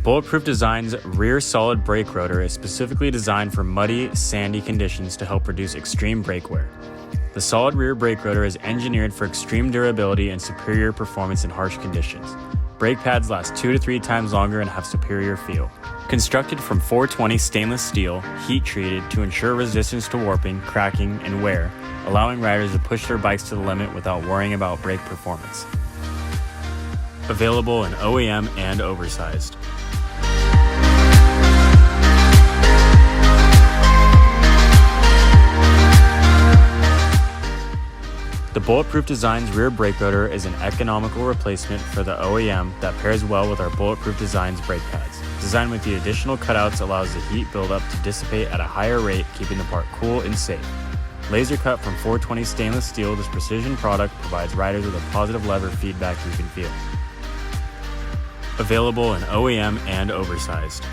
Bulletproof Design's rear solid brake rotor is specifically designed for muddy, sandy conditions to help reduce extreme brake wear. The solid rear brake rotor is engineered for extreme durability and superior performance in harsh conditions. Brake pads last 2 to 3 times longer and have superior feel. Constructed from 420 stainless steel, heat-treated to ensure resistance to warping, cracking, and wear, allowing riders to push their bikes to the limit without worrying about brake performance. Available in OEM and oversized. The Bulletproof Design's rear brake rotor is an economical replacement for the OEM that pairs well with our Bulletproof Design's brake pads. Designed with the additional cutouts allows the heat buildup to dissipate at a higher rate, keeping the part cool and safe. Laser cut from 420 stainless steel, this precision product provides riders with a positive lever feedback you can feel. Available in OEM and oversized.